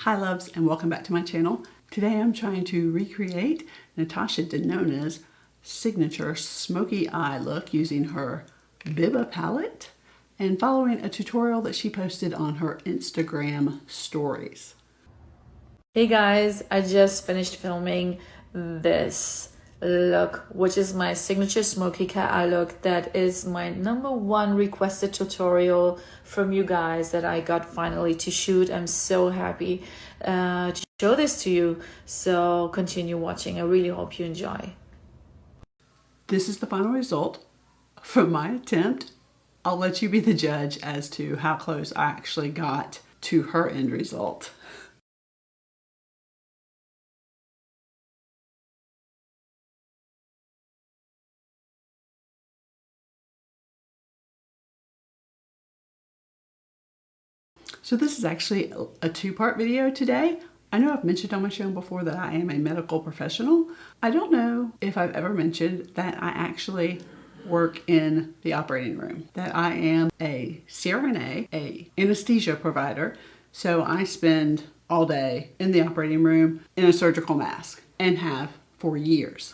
Hi loves, and welcome back to my channel. Today I'm trying to recreate Natasha DENONA'S signature smoky eye look using her Biba palette and following a tutorial that she posted on her Instagram stories. Hey guys, I just finished filming this look, which is my signature smoky cat eye look. That is my #1 requested tutorial from you guys that I got finally to shoot. I'm so happy to show this to you, so continue watching. I really hope you enjoy. This is the final result from my attempt. I'll let you be the judge as to how close I actually got to her end result. So this is actually a two-part video today. I know I've mentioned on my channel before that I am a medical professional. I don't know if I've ever mentioned that I actually work in the operating room, that I am a CRNA, a anesthesia provider. So I spend all day in the operating room in a surgical mask and have for years.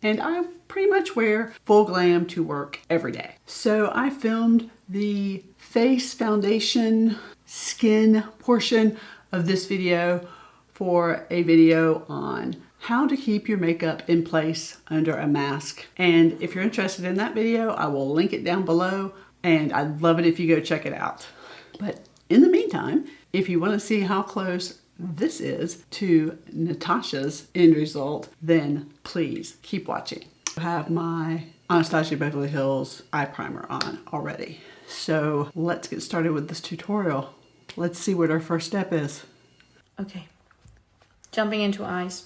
And I pretty much wear full glam to work every day. So I filmed the face foundation skin portion of this video for a video on how to keep your makeup in place under a mask. And if you're interested in that video, I will link it down below, and I'd love it if you go check it out. But in the meantime, if you want to see how close this is to Natasha's end result, then please keep watching. I have my Anastasia Beverly Hills eye primer on already. So let's get started with this tutorial. Let's see what our first step is. Okay, jumping into eyes.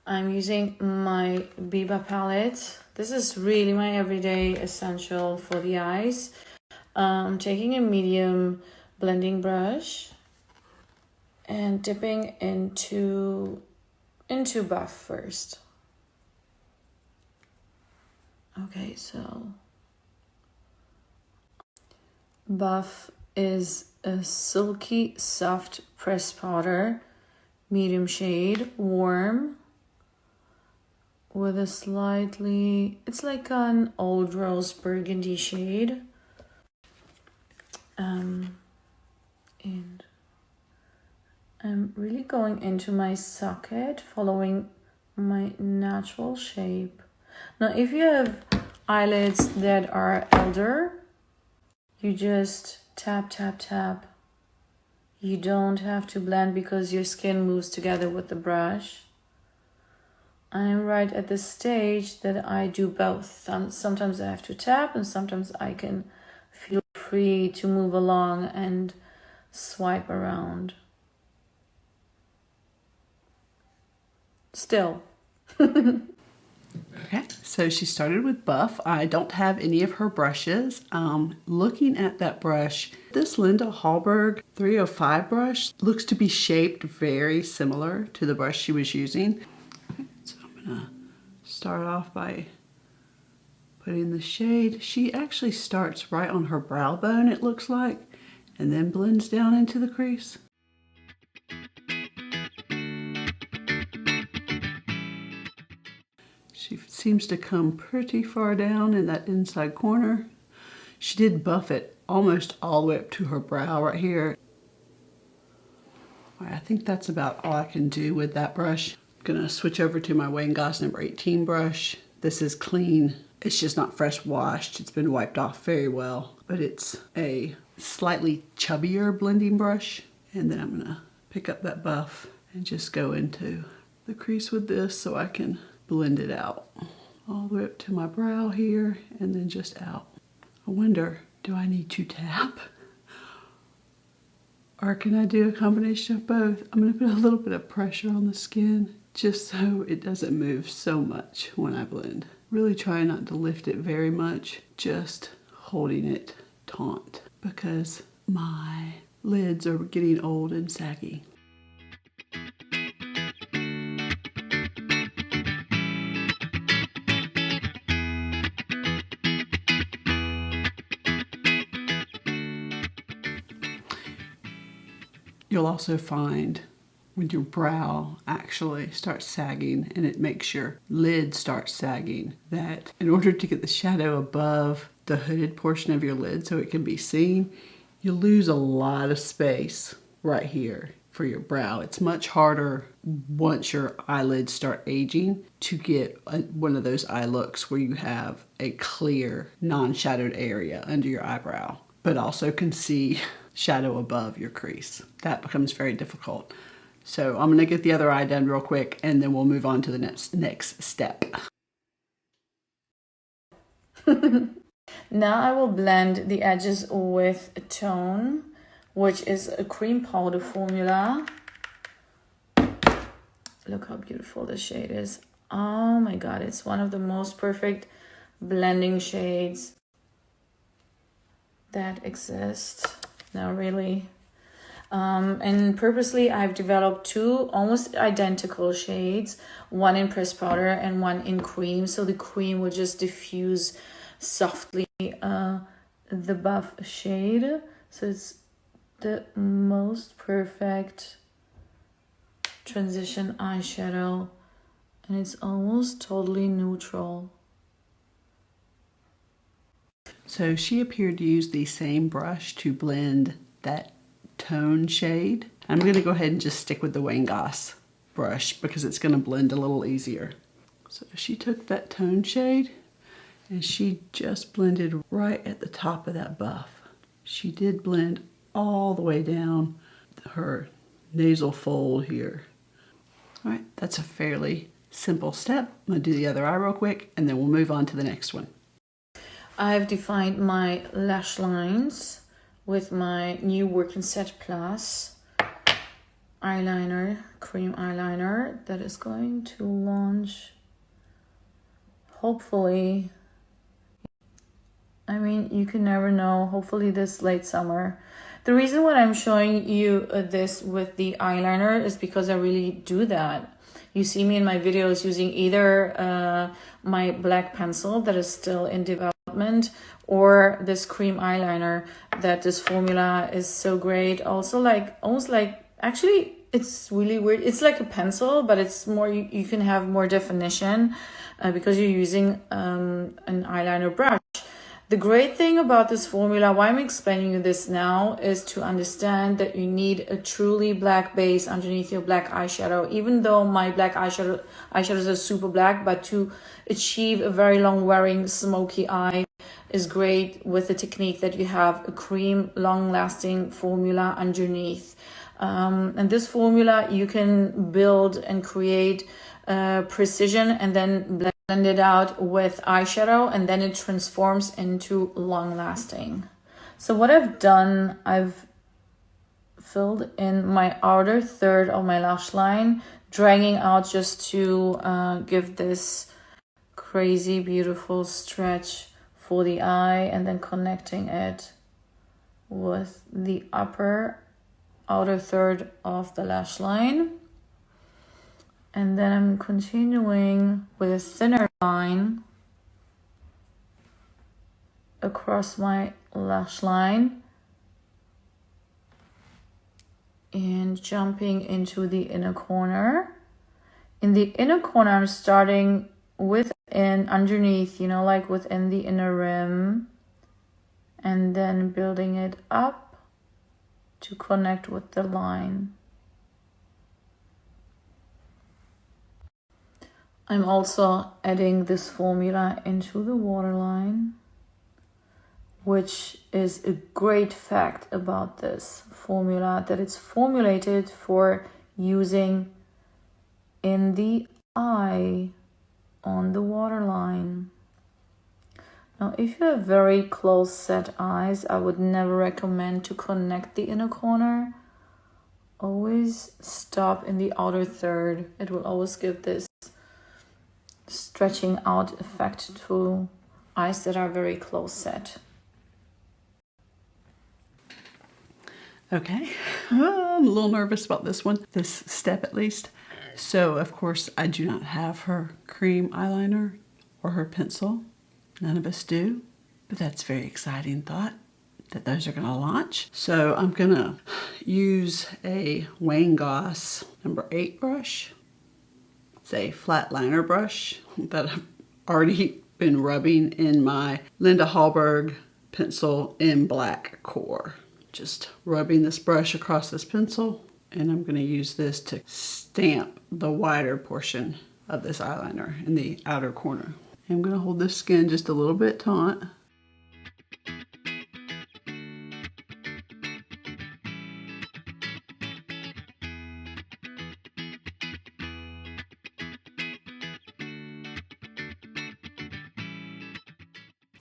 I'm using my Biba palette. This is really my everyday essential for the eyes. Taking a medium blending brush and dipping into buff first. Okay, so buff is a silky soft pressed powder, medium shade, warm, with a slightly, it's like an old rose burgundy shade. And I'm really going into my socket, following my natural shape. Now, if you have eyelids that are elder, you just tap, tap, tap. You don't have to blend because your skin moves together with the brush. I'm right at the stage that I do both. Sometimes I have to tap, and sometimes I can feel free to move along and swipe around. Still. Okay, so she started with buff. I don't have any of her brushes. Looking at that brush, this Linda Hallberg 305 brush looks to be shaped very similar to the brush she was using. So I'm gonna start off by putting the shade. She actually starts right on her brow bone, it looks like, and then blends down into the crease. She seems to come pretty far down in that inside corner. She did buff it almost all the way up to her brow right here. All right, I think that's about all I can do with that brush. I'm gonna switch over to my Wayne Goss number 18 brush. This is clean. It's just not fresh washed. It's been wiped off very well, but it's a slightly chubbier blending brush. And then I'm gonna pick up that buff and just go into the crease with this so I can blend it out all the way up to my brow here and then just out. I wonder, do I need to tap? Or can I do a combination of both? I'm gonna put a little bit of pressure on the skin just so it doesn't move so much when I blend. Really try not to lift it very much, just holding it taut because my lids are getting old and saggy. You'll also find when your brow actually starts sagging and it makes your lid start sagging, that in order to get the shadow above the hooded portion of your lid so it can be seen, you lose a lot of space right here for your brow. It's much harder once your eyelids start aging to get one of those eye looks where you have a clear, non-shadowed area under your eyebrow, but also can see shadow above your crease. That becomes very difficult. So I'm going to get the other eye done real quick and then we'll move on to the next step. Now I will blend the edges with a tone, which is a cream powder formula. Look how beautiful this shade is. Oh my god, it's one of the most perfect blending shades that exist. Now really. And purposely I've developed two almost identical shades, one in pressed powder and one in cream, so the cream will just diffuse softly the buff shade. So it's the most perfect transition eyeshadow, and it's almost totally neutral. So she appeared to use the same brush to blend that tone shade. I'm going to go ahead and just stick with the Wayne Goss brush because it's going to blend a little easier. So she took that tone shade and she just blended right at the top of that buff. She did blend all the way down her nasal fold here. All right, that's a fairly simple step. I'm going to do the other eye real quick and then we'll move on to the next one. I've defined my lash lines with my new Working Set Plus eyeliner, cream eyeliner that is going to launch hopefully, I mean, you can never know, hopefully this late summer. The reason why I'm showing you this with the eyeliner is because I really do that. You see me in my videos using either my black pencil that is still in development or this cream eyeliner that this formula is so great. Also like, almost like, actually it's really weird. It's like a pencil, but it's more, you can have more definition because you're using an eyeliner brush. The great thing about this formula, why I'm explaining you this now, is to understand that you need a truly black base underneath your black eyeshadow. Even though my black eyeshadows are super black, but to achieve a very long wearing smoky eye is great with the technique that you have a cream long lasting formula underneath. And this formula you can build and create precision and then blend it out with eyeshadow, and then it transforms into long lasting. So what I've done, I've filled in my outer third of my lash line, dragging out just to give this crazy beautiful stretch for the eye, and then connecting it with the outer third of the lash line. And then I'm continuing with a thinner line across my lash line and jumping into the inner corner. In the inner corner, I'm starting within, underneath, you know, like within the inner rim, and then building it up to connect with the line. I'm also adding this formula into the waterline, which is a great fact about this formula, that it's formulated for using in the eye on the waterline. Now, if you have very close set eyes, I would never recommend to connect the inner corner. Always stop in the outer third. It will always give this stretching out effect to eyes that are very close set. Okay, I'm a little nervous about this one, this step at least. So of course I do not have her cream eyeliner or her pencil. None of us do, but that's a very exciting thought that those are gonna launch. So I'm gonna use a Wayne Goss number 8 brush. It's a flat liner brush that I've already been rubbing in my Linda Hallberg pencil in black core. Just rubbing this brush across this pencil, and I'm going to use this to stamp the wider portion of this eyeliner in the outer corner. I'm going to hold this skin just a little bit taut.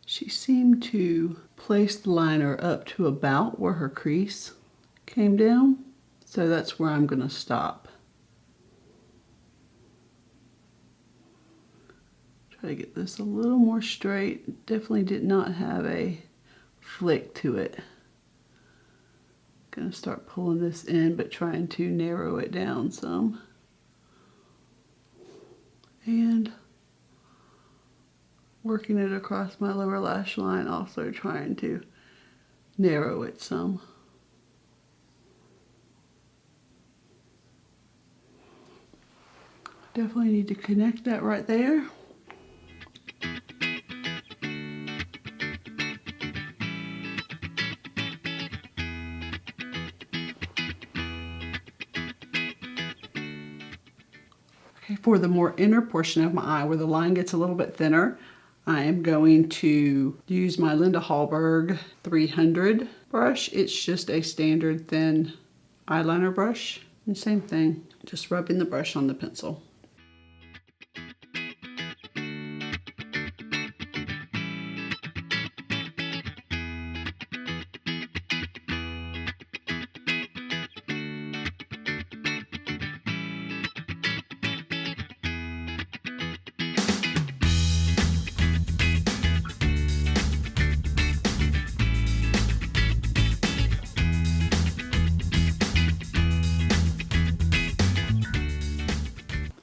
She seemed to place the liner up to about where her crease came down, so that's where I'm going to stop. Try to get this a little more straight. Definitely did not have a flick to it. Going to start pulling this in, but trying to narrow it down some. And working it across my lower lash line, also trying to narrow it some. Definitely need to connect that right there. Okay, for the more inner portion of my eye where the line gets a little bit thinner, I am going to use my Linda Hallberg 300 brush. It's just a standard thin eyeliner brush. And same thing, just rubbing the brush on the pencil.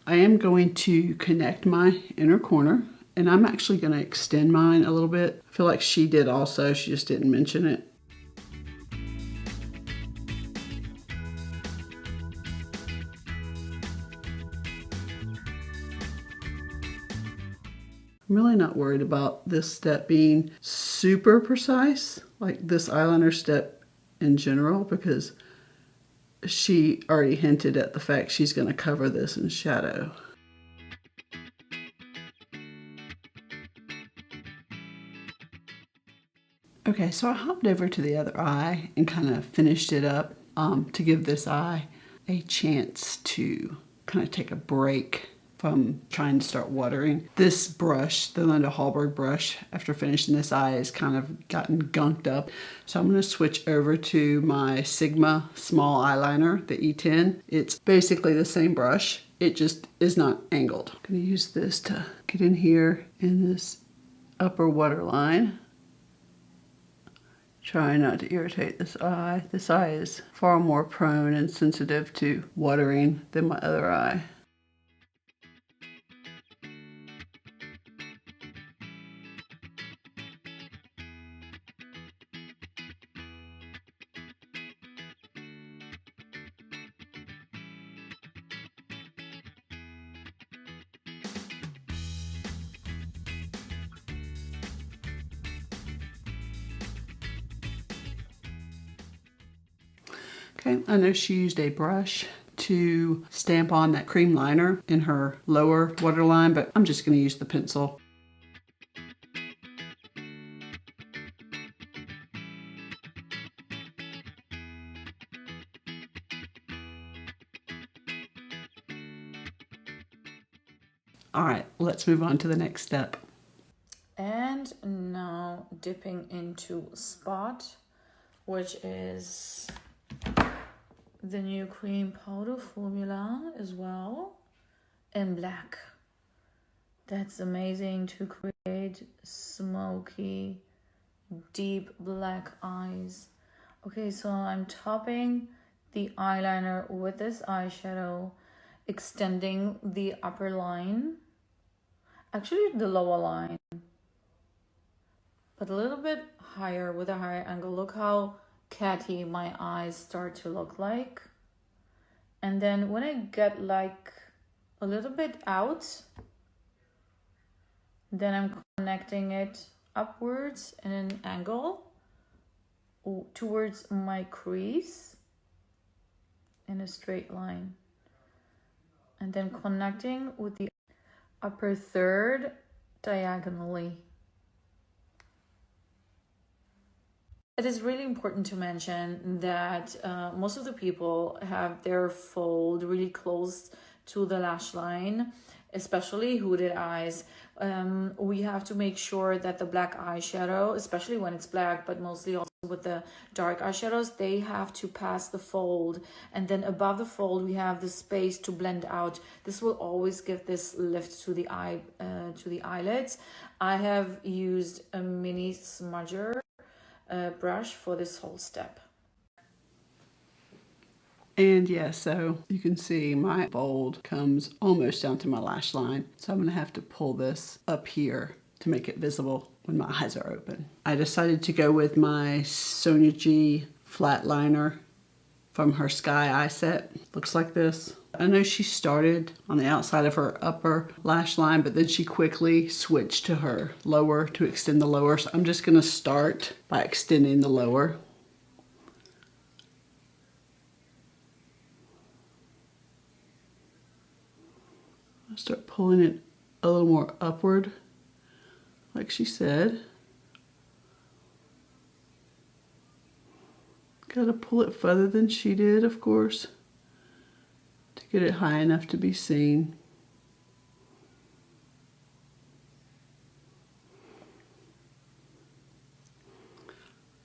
I am going to connect my inner corner, and I'm actually going to extend mine a little bit. I feel like she did also, she just didn't mention it. I'm really not worried about this step being super precise, like this eyeliner step in general, because she already hinted at the fact she's going to cover this in shadow. Okay, so I hopped over to the other eye and kind of finished it up to give this eye a chance to kind of take a break from trying to start watering. This brush, the Linda Hallberg brush, after finishing this eye has kind of gotten gunked up. So I'm going to switch over to my Sigma small eyeliner, the E10. It's basically the same brush. It just is not angled. I'm going to use this to get in here in this upper waterline. Try not to irritate this eye. This eye is far more prone and sensitive to watering than my other eye. Okay, I know she used a brush to stamp on that cream liner in her lower waterline, but I'm just going to use the pencil. All right, let's move on to the next step. And now dipping into Spot, which is the new cream powder formula as well, in black. That's amazing to create smoky, deep black eyes. Okay, so I'm topping the eyeliner with this eyeshadow, extending the upper line, actually the lower line, but a little bit higher with a higher angle. Look how catty my eyes start to look like. And then when I get like a little bit out, then I'm connecting it upwards in an angle towards my crease in a straight line. And then connecting with the upper third diagonally. It is really important to mention that most of the people have their fold really close to the lash line, especially hooded eyes. We have to make sure that the black eyeshadow, especially when it's black, but mostly also with the dark eyeshadows, they have to pass the fold. And then above the fold, we have the space to blend out. This will always give this lift to the eyelids. I have used a mini smudger brush for this whole step. And yeah, so you can see my fold comes almost down to my lash line. So I'm gonna have to pull this up here to make it visible when my eyes are open. I decided to go with my Sonia G flat liner from her Sky Eye set. Looks like this. I know she started on the outside of her upper lash line, but then she quickly switched to her lower to extend the lower. So I'm just gonna start by extending the lower. I'll start pulling it a little more upward, like she said. Gotta pull it further than she did, of course, to get it high enough to be seen.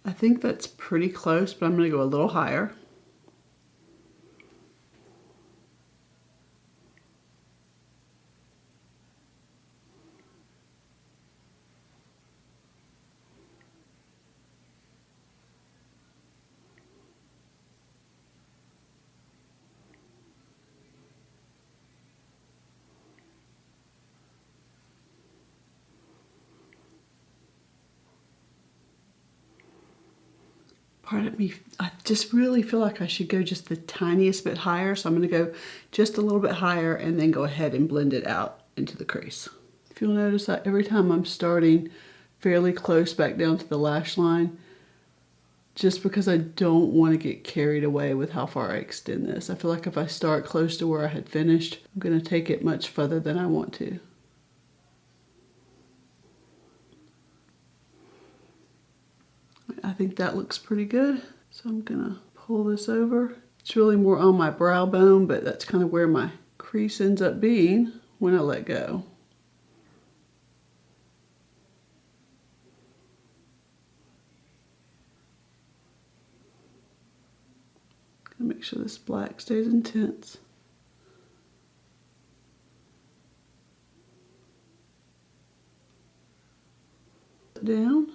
I think that's pretty close, but I'm gonna go a little higher. Part of me, I just really feel like I should go just the tiniest bit higher. So I'm gonna go just a little bit higher and then go ahead and blend it out into the crease. If you'll notice that every time I'm starting fairly close back down to the lash line, just because I don't want to get carried away with how far I extend this. I feel like if I start close to where I had finished, I'm gonna take it much further than I want to. I think that looks pretty good. So I'm gonna pull this over. It's really more on my brow bone, but that's kind of where my crease ends up being when I let go. Gonna make sure this black stays intense. Down.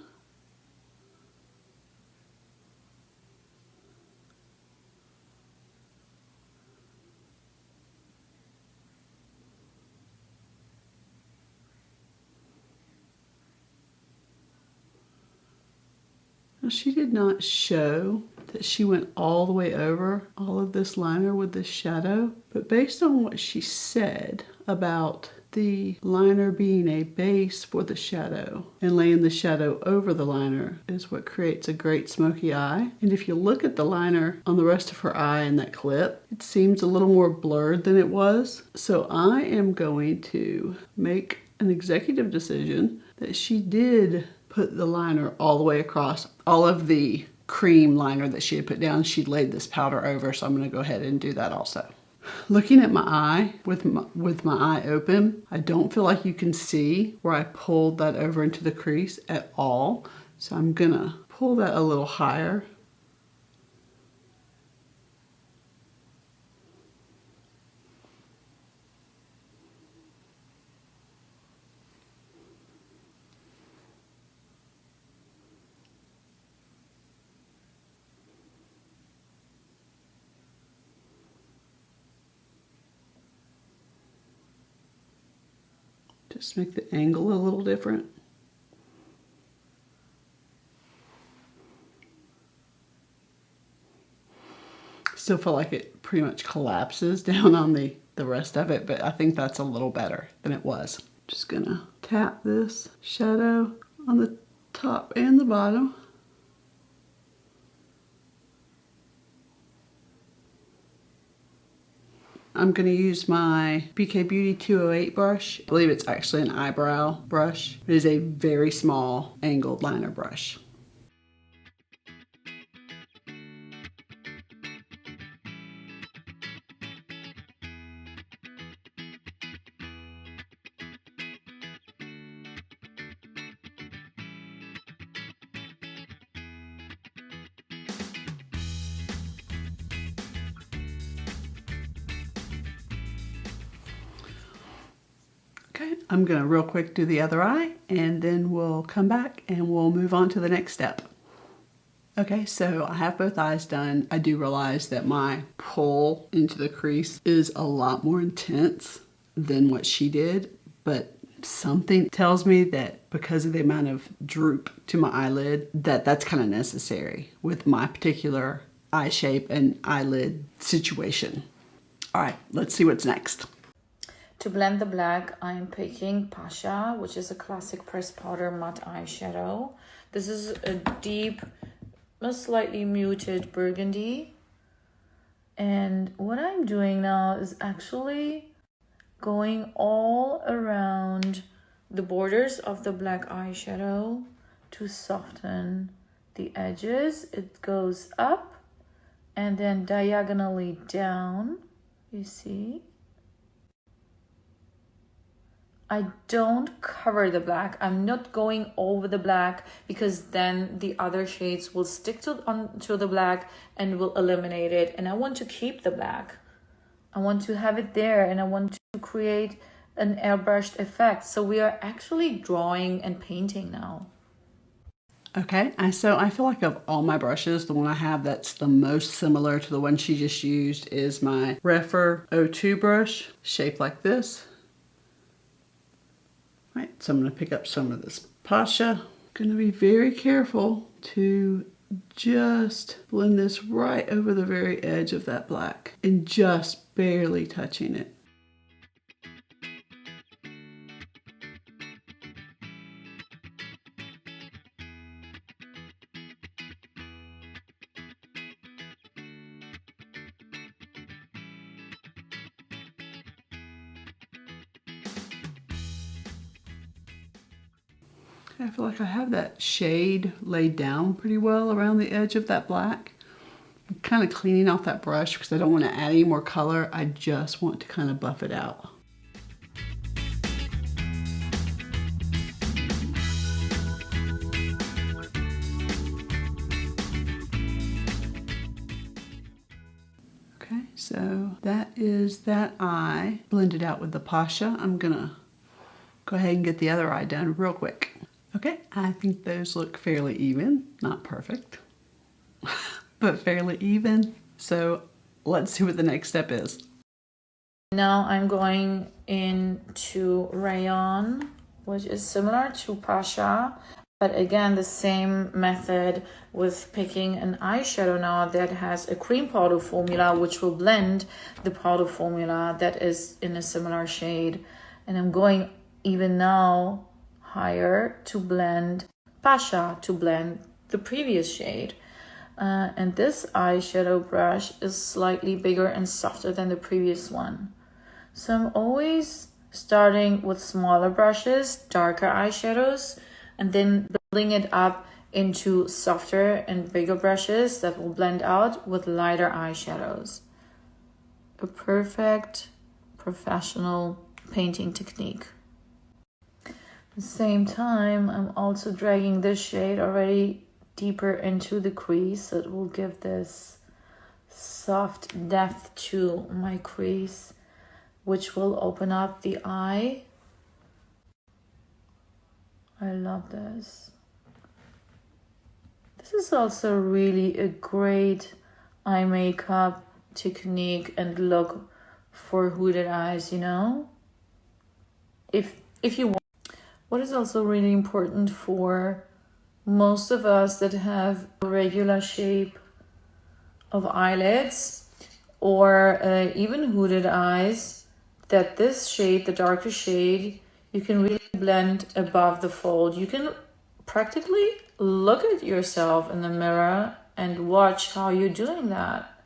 Now, she did not show that she went all the way over all of this liner with this shadow, but based on what she said about the liner being a base for the shadow and laying the shadow over the liner is what creates a great smoky eye. And if you look at the liner on the rest of her eye in that clip, it seems a little more blurred than it was. So I am going to make an executive decision that she did put the liner all the way across. All of the cream liner that she had put down, she laid this powder over, so I'm going to go ahead and do that also. Looking at my eye with my eye open, I don't feel like you can see where I pulled that over into the crease at all. So I'm going to pull that a little higher. Just make the angle a little different. Still feel like it pretty much collapses down on the rest of it, but I think that's a little better than it was. Just gonna tap this shadow on the top and the bottom. I'm going to use my BK Beauty 208 brush. I believe it's actually an eyebrow brush. It is a very small angled liner brush. Okay, I'm gonna real quick do the other eye and then we'll come back and we'll move on to the next step. Okay, so I have both eyes done. I do realize that my pull into the crease is a lot more intense than what she did, but something tells me that because of the amount of droop to my eyelid, that's kind of necessary with my particular eye shape and eyelid situation. All right, let's see what's next. To blend the black, I'm picking Pasha, which is a classic pressed powder matte eyeshadow. This is a deep, slightly muted burgundy. And what I'm doing now is actually going all around the borders of the black eyeshadow to soften the edges. It goes up and then diagonally down, you see. I don't cover the black. I'm not going over the black because then the other shades will stick onto the black and will eliminate it. And I want to keep the black. I want to have it there and I want to create an airbrushed effect. So we are actually drawing and painting now. Okay, so I feel like of all my brushes, the one I have that's the most similar to the one she just used is my Refer 02 brush, shaped like this. Right, so I'm going to pick up some of this Pasha. Going to be very careful to just blend this right over the very edge of that black and just barely touching it. I feel like I have that shade laid down pretty well around the edge of that black. I'm kind of cleaning off that brush because I don't want to add any more color. I just want to kind of buff it out. Okay, so that is that eye blended out with the Pasha. I'm gonna go ahead and get the other eye done real quick. Okay, I think those look fairly even, not perfect, but fairly even. So let's see what the next step is. Now I'm going into Rayon, which is similar to Pasha, but again, the same method with picking an eyeshadow now that has a cream powder formula, which will blend the powder formula that is in a similar shade. And I'm going even now higher to blend Pasha, to blend the previous shade. And this eyeshadow brush is slightly bigger and softer than the previous one. So I'm always starting with smaller brushes, darker eyeshadows, and then building it up into softer and bigger brushes that will blend out with lighter eyeshadows. A perfect professional painting technique. At the same time, I'm also dragging this shade already deeper into the crease. It will give this soft depth to my crease, which will open up the eye. I love this. This is also really a great eye makeup technique and look for hooded eyes, you know? If you want. What is also really important for most of us that have a regular shape of eyelids or even hooded eyes, that this shade, the darker shade, you can really blend above the fold. You can practically look at yourself in the mirror and watch how you're doing that,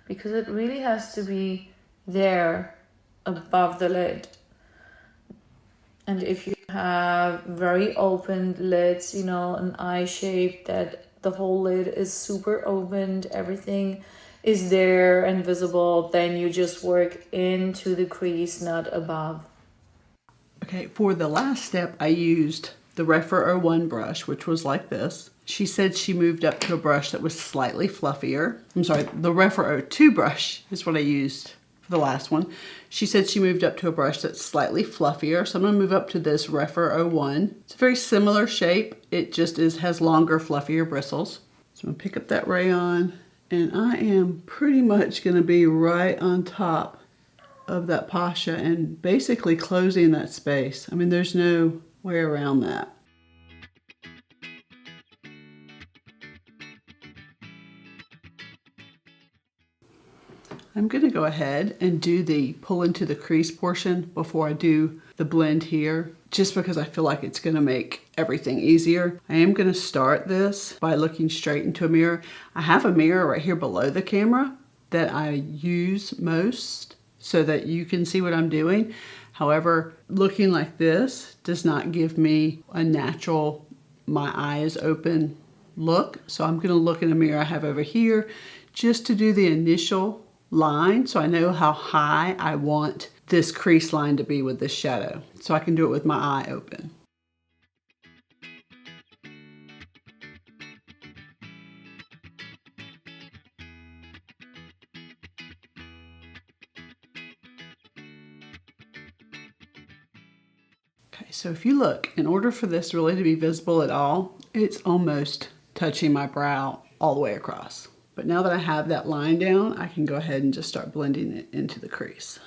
because it really has to be there above the lid. And if you have very open lids, you know, an eye shape that the whole lid is super opened, everything is there and visible, then you just work into the crease, not above. Okay, for the last step, I used the Refer 01 brush, which was like this. She said she moved up to a brush that was slightly fluffier. I'm sorry, the Refer 02 brush is what I used for the last one. She said she moved up to a brush that's slightly fluffier, so I'm gonna move up to this Refer 01. It's a very similar shape, it just has longer, fluffier bristles. So I'm gonna pick up that rayon, and I am pretty much gonna be right on top of that pasha and basically closing that space. I mean, there's no way around that. I'm going to go ahead and do the pull into the crease portion before I do the blend here, just because I feel like it's going to make everything easier. I am going to start this by looking straight into a mirror. I have a mirror right here below the camera that I use most so that you can see what I'm doing. However, looking like this does not give me a natural, my eyes open look. So I'm going to look in a mirror I have over here just to do the initial line, so I know how high I want this crease line to be with this shadow, so I can do it with my eye open. Okay, so if you look, in order for this really to be visible at all, it's almost touching my brow all the way across. But now that I have that line down, I can go ahead and just start blending it into the crease.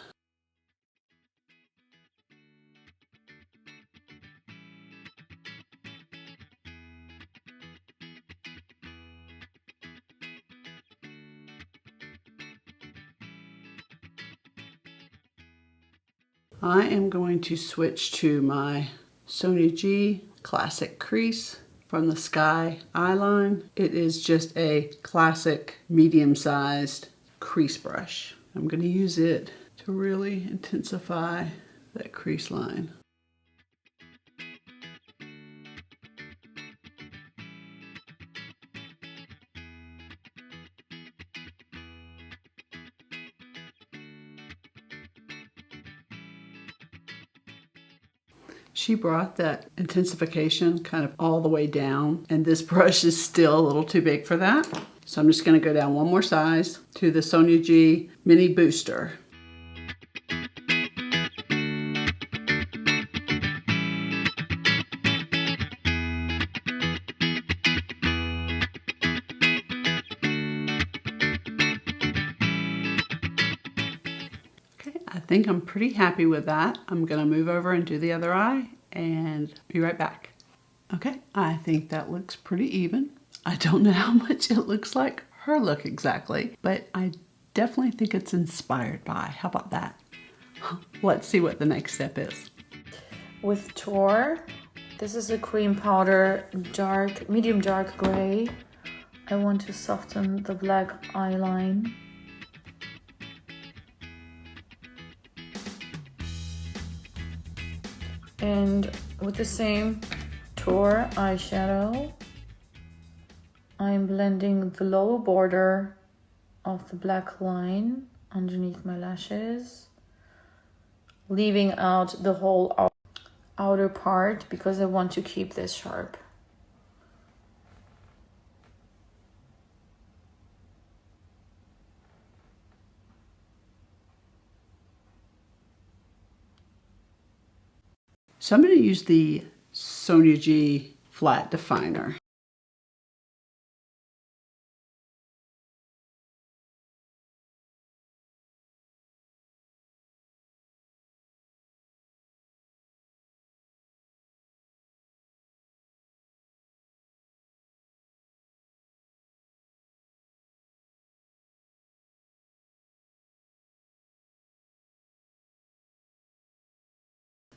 I am going to switch to my Sonia G Classic Crease from the Sky Eyeline. It is just a classic medium-sized crease brush. I'm going to use it to really intensify that crease line. She brought that intensification kind of all the way down, and this brush is still a little too big for that. So I'm just going to go down one more size to the Sonia G Mini Booster. I think I'm pretty happy with that. I'm going to move over and do the other eye and be right back. Okay, I think that looks pretty even. I don't know how much it looks like her look exactly, but I definitely think it's inspired by. How about that? Let's see what the next step is. With Tor, this is a cream powder, dark, medium dark gray. I want to soften the black eyeline. And with the same Tor eyeshadow, I'm blending the lower border of the black line underneath my lashes, leaving out the whole outer part because I want to keep this sharp. So I'm going to use the Sonia G Flat Definer.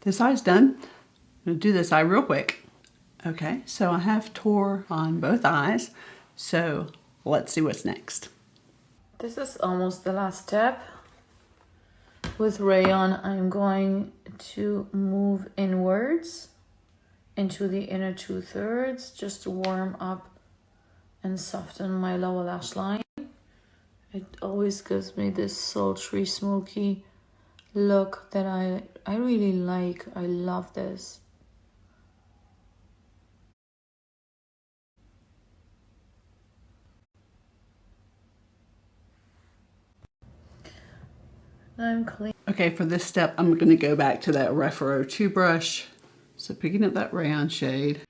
This eye's done. I'm going to do this eye real quick. Okay, so I have tore on both eyes. So let's see what's next. This is almost the last step. With rayon, I'm going to move inwards into the inner 2/3 just to warm up and soften my lower lash line. It always gives me this sultry, smoky look that I really like. I love this. I'm clean. Okay, for this step, I'm going to go back to that Refero 2 brush. So picking up that rayon shade.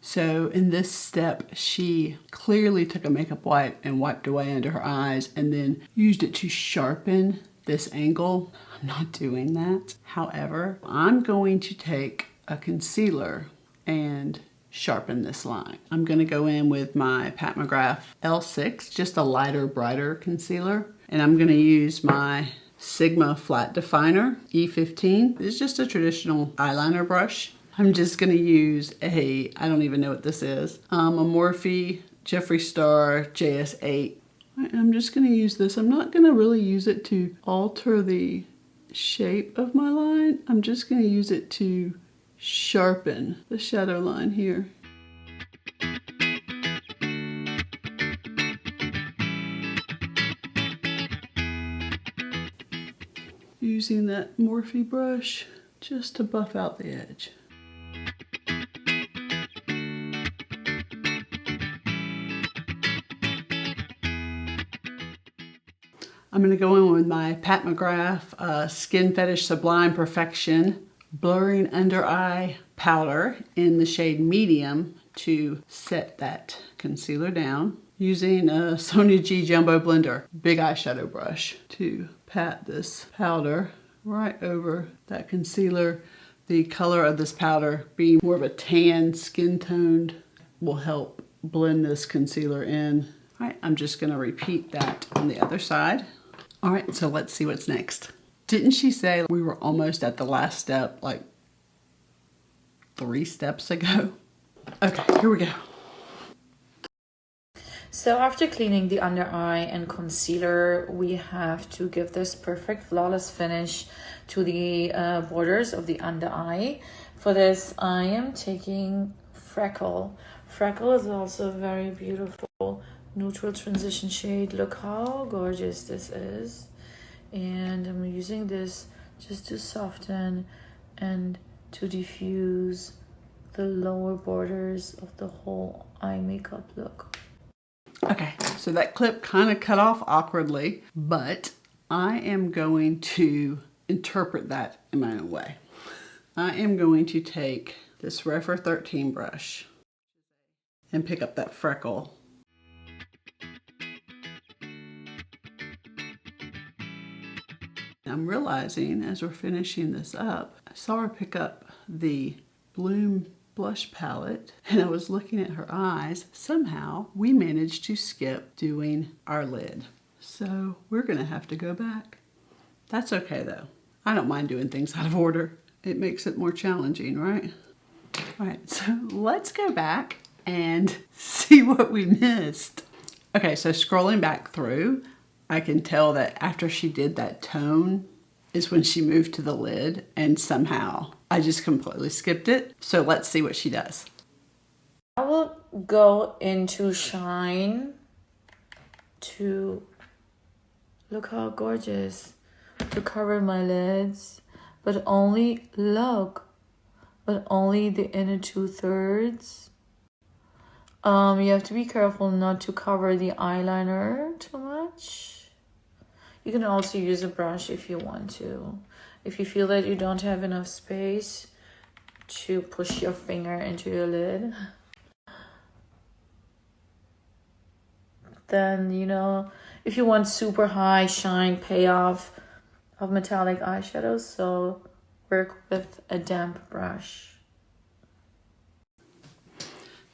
So in this step, she clearly took a makeup wipe and wiped away under her eyes and then used it to sharpen this angle. I'm not doing that. However, I'm going to take a concealer and sharpen this line. I'm going to go in with my Pat McGrath L6, just a lighter, brighter concealer. And I'm going to use my Sigma Flat Definer E15. It's just a traditional eyeliner brush. I'm just going to use I don't even know what this is, a Morphe Jeffree Star JS8. I'm just going to use this. I'm not going to really use it to alter the shape of my line. I'm just going to use it to sharpen the shadow line here. Using that Morphe brush just to buff out the edge. I'm going to go in with my Pat McGrath Skin Fetish Sublime Perfection Blurring Under Eye Powder in the shade Medium to set that concealer down. Using a Sonia G Jumbo Blender big eyeshadow brush to pat this powder right over that concealer. The color of this powder being more of a tan, skin toned, will help blend this concealer in. All right, I'm just going to repeat that on the other side. All right, so let's see what's next. Didn't she say we were almost at the last step, like 3 steps ago? Okay, here we go. So after cleaning the under eye and concealer, we have to give this perfect flawless finish to the borders of the under eye. For this, I am taking Freckle. Freckle is also a very beautiful neutral transition shade. Look how gorgeous this is. And I'm using this just to soften and to diffuse the lower borders of the whole eye makeup look. Okay, so that clip kind of cut off awkwardly, but I am going to interpret that in my own way. I am going to take this Refero 13 brush and pick up that Freckle. I'm realizing as we're finishing this up, I saw her pick up the Bloom blush palette and I was looking at her eyes. Somehow we managed to skip doing our lid. So we're gonna have to go back. That's okay though. I don't mind doing things out of order. It makes it more challenging, right? All right, so let's go back and see what we missed. Okay, so scrolling back through, I can tell that after she did that tone is when she moved to the lid, and somehow I just completely skipped it. So let's see what she does. I will go into Shine to look how gorgeous to cover my lids, but only the inner 2/3. You have to be careful not to cover the eyeliner too much. You can also use a brush if you want to. If you feel that you don't have enough space to push your finger into your lid, then, you know, if you want super high shine payoff of metallic eyeshadows, so work with a damp brush.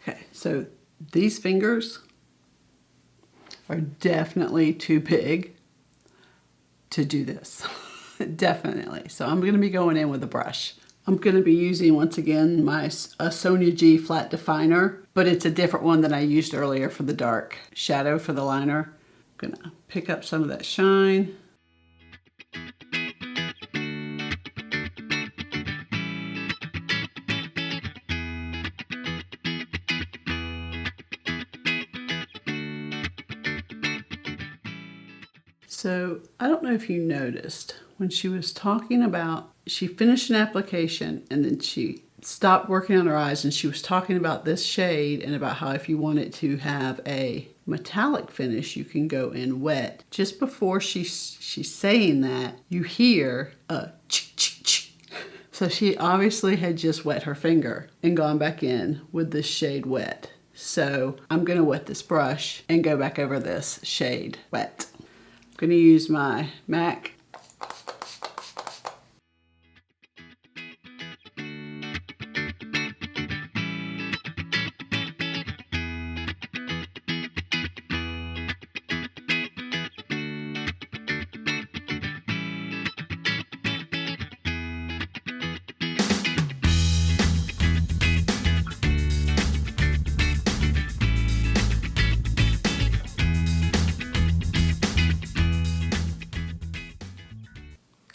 Okay, So these fingers are definitely too big to do this. Definitely. So I'm going to be going in with a brush. I'm going to be using, once again, my Sonia G flat definer, but it's a different one than I used earlier for the dark shadow for the liner. I'm going to pick up some of that shine. So I don't know if you noticed when she was talking about, she finished an application and then she stopped working on her eyes and she was talking about this shade and about how if you want it to have a metallic finish, you can go in wet. Just before she's saying that, you hear a ch-ch-ch. So she obviously had just wet her finger and gone back in with this shade wet. So I'm going to wet this brush and go back over this shade wet. I'm going to use my MAC.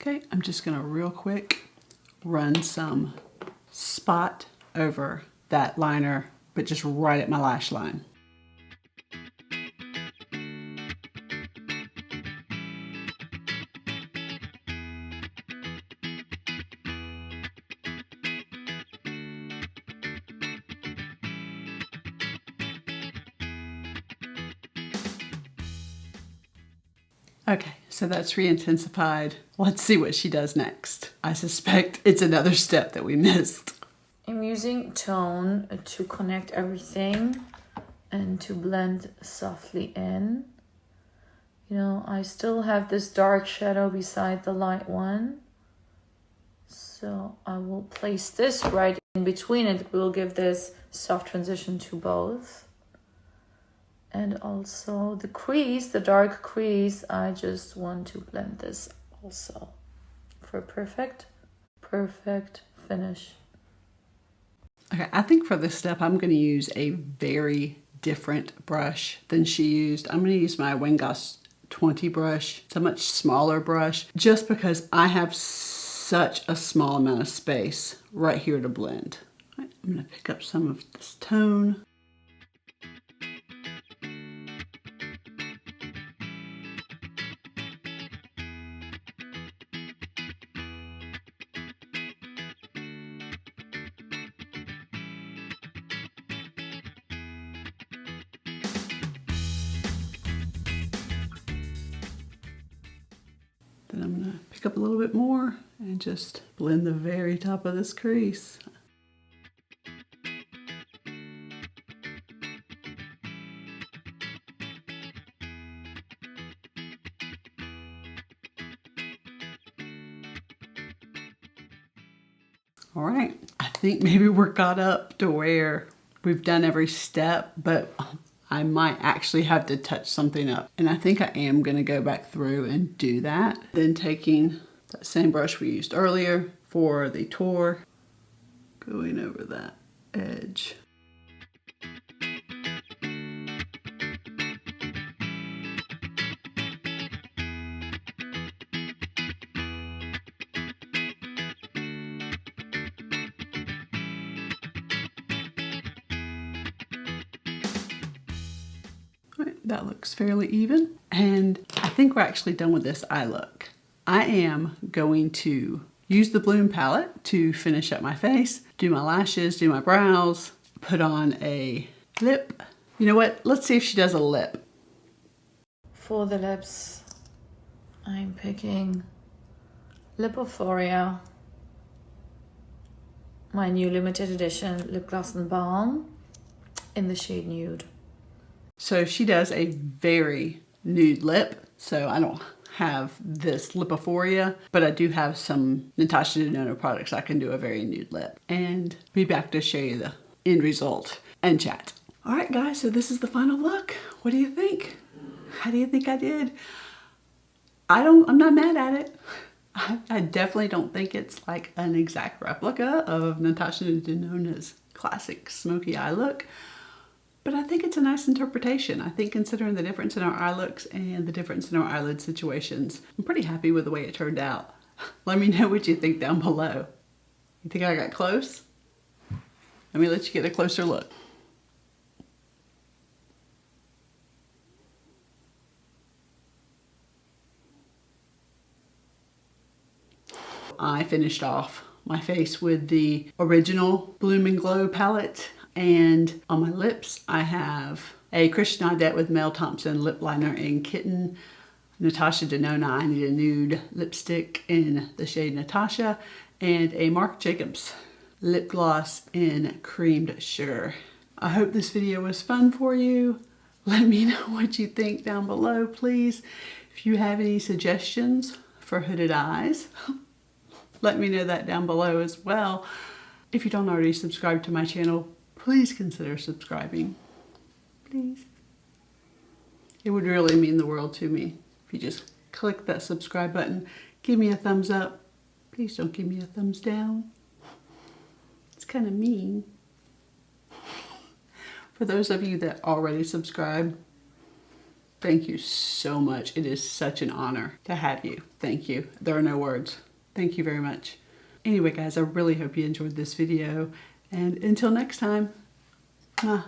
Okay, I'm just going to real quick run some spot over that liner, but just right at my lash line. Okay, so that's re-intensified. Let's see what she does next. I suspect it's another step that we missed. I'm using tone to connect everything and to blend softly in. You know, I still have this dark shadow beside the light one. So I will place this right in between it. We'll give this soft transition to both. And also the crease, the dark crease, I just want to blend this also for a perfect finish. Okay, I think for this step, I'm going to use a very different brush than she used. I'm going to use my Wingoss 20 brush. It's a much smaller brush just because I have such a small amount of space right here to blend. Right, I'm going to pick up some of this tone. Then I'm going to pick up a little bit more and just blend the very top of this crease. All right, I think maybe we're caught up to where we've done every step, but I might actually have to touch something up. And I think I am going to go back through and do that. Then taking that same brush we used earlier for the tour, going over that edge. That looks fairly even. And I think we're actually done with this eye look. I am going to use the Bloom palette to finish up my face, do my lashes, do my brows, put on a lip. You know what? Let's see if she does a lip. For the lips, I'm picking Lipophoria, my new limited edition lip gloss and balm in the shade Nude. So she does a very nude lip. So I don't have this Lipophoria, but I do have some Natasha DENONA products. I can do a very nude lip and be back to show you the end result and chat. All right, guys, so this is the final look. What do you think? How do you think I did? I'm not mad at it. I definitely don't think it's like an exact replica of Natasha DENONA'S classic smoky eye look, but I think it's a nice interpretation. I think considering the difference in our eye looks and the difference in our eyelid situations, I'm pretty happy with the way it turned out. Let me know what you think down below. You think I got close? Let me let you get a closer look. I finished off my face with the original Bloom and Glow palette, and on my lips I have a Christian Audette with Mel Thompson lip liner in Kitten, Natasha Denona I Need a Nude lipstick in the shade Natasha, and a Marc Jacobs lip gloss in Creamed Sugar. I hope this video was fun for you. Let me know what you think down below, please. If you have any suggestions for hooded eyes, let me know that down below as well. If you don't already subscribe to my channel, please consider subscribing. Please. It would really mean the world to me if you just click that subscribe button. Give me a thumbs up. Please don't give me a thumbs down. It's kind of mean. For those of you that already subscribe, thank you so much. It is such an honor to have you. Thank you. There are no words. Thank you very much. Anyway, guys, I really hope you enjoyed this video. And until next time, mwah.